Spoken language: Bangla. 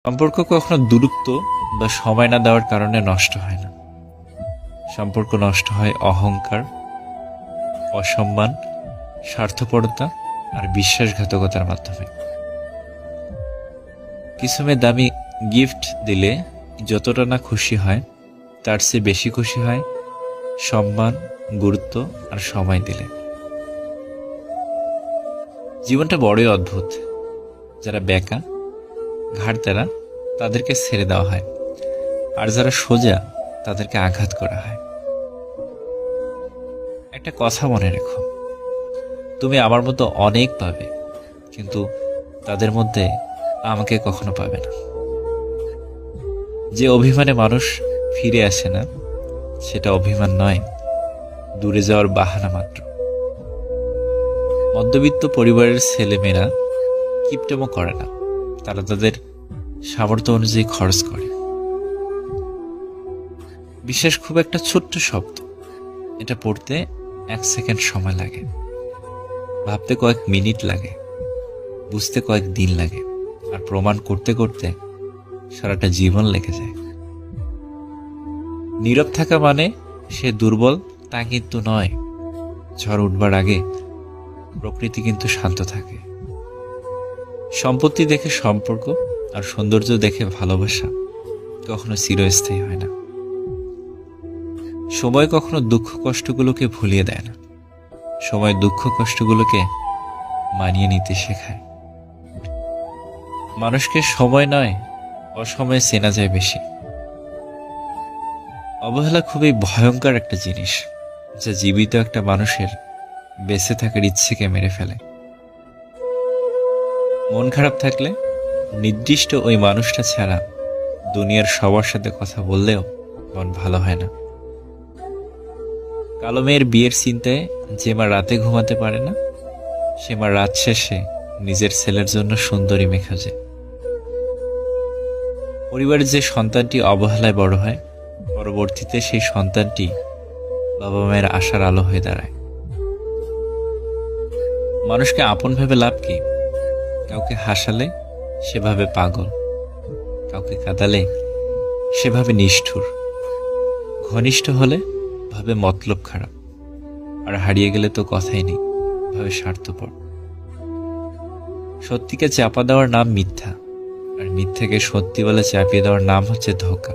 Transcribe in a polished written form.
সম্পর্ক কখনো দূরত্ব বা সময় না দেওয়ার কারণে নষ্ট হয় না। সম্পর্ক নষ্ট হয় অহংকার, অসম্মান, স্বার্থপরতা আর বিশ্বাসঘাতকতার মাধ্যমে। কিছু মেয়ে দামি গিফট দিলে যতটা না খুশি হয়, তার চেয়ে বেশি খুশি হয় সম্মান, গুরুত্ব আর সময় দিলে। জীবনটা বড়ই অদ্ভুত। যারা বেকা, ঘাড় তেরা, তাদেরকে ছেড়ে দেওয়া হয়, আর যারা সোজা, তাদেরকে আঘাত করা হয়। একটা কথা মনে রেখো, তুমি আমার মতো অনেক পাবে, কিন্তু তাদের মধ্যে আমাকে কখনো পাবে না। যে অভিমানে মানুষ ফিরে আসে না, সেটা অভিমান নয়, দূরে যাওয়ার বাহানা মাত্র। মধ্যবিত্ত পরিবারের ছেলেমেয়েরা কিপটেমো করে না, তারা তাদের সামর্থ্য অনুযায়ী খরচ করে। বিশ্বাস খুব একটা ছোট্ট শব্দ, এটা পড়তে 1 সেকেন্ড সময় লাগে, ভাবতে কয়েক মিনিট লাগে, বুঝতে কয়েক দিন লাগে, আর প্রমাণ করতে করতে সারাটা জীবন লেগে যায়। নীরব থাকা মানে সে দুর্বল তা কিন্তু নয়। ঝড় উঠবার আগে প্রকৃতি কিন্তু শান্ত থাকে। সম্পত্তি দেখে সম্পর্ক আর সৌন্দর্য দেখে ভালোবাসা কখনো চিরস্থায়ী হয় না। সময় কখনো দুঃখ কষ্টগুলোকে ভুলিয়ে দেয় না, সময় দুঃখ কষ্টগুলোকে মানিয়ে নিতে শেখায়। মানুষকে সময় নয়, অসময়ে চেনা যায় বেশি। অবহেলা খুবই ভয়ঙ্কর একটা জিনিস, যা জীবিত একটা মানুষের বেঁচে থাকার ইচ্ছেকে মেরে ফেলে। মন খারাপ থাকলে নির্দিষ্ট ওই মানুষটা ছাড়া দুনিয়ার সবার সাথে কথা বললেও মন ভালো হয় না। কালো মেয়ের বিয়ের চিন্তায় যে মা রাতে ঘুমাতে পারে না, সে মা রাত শেষে নিজের ছেলের জন্য সুন্দরী মেয়ে খোঁজে। পরিবারের যে সন্তানটি অবহেলায় বড় হয়, পরবর্তীতে সেই সন্তানটি বাবা মায়ের আশার আলো হয়ে দাঁড়ায়। মানুষকে আপন ভেবে লাভ কি? কাউকে হাসালে সেভাবে পাগল, কাউকে কাঁদালে সেভাবে নিষ্ঠুর, ঘনিষ্ঠ হলে ভাবে মতলব খারাপ, আর হারিয়ে গেলে তো কথাই নেই, ভাবে স্বার্থপর। সত্যিকে চাপা দেওয়ার নাম মিথ্যা, আর মিথ্যাকে সত্যি বলে চাপিয়ে দেওয়ার নাম হচ্ছে ধোঁকা।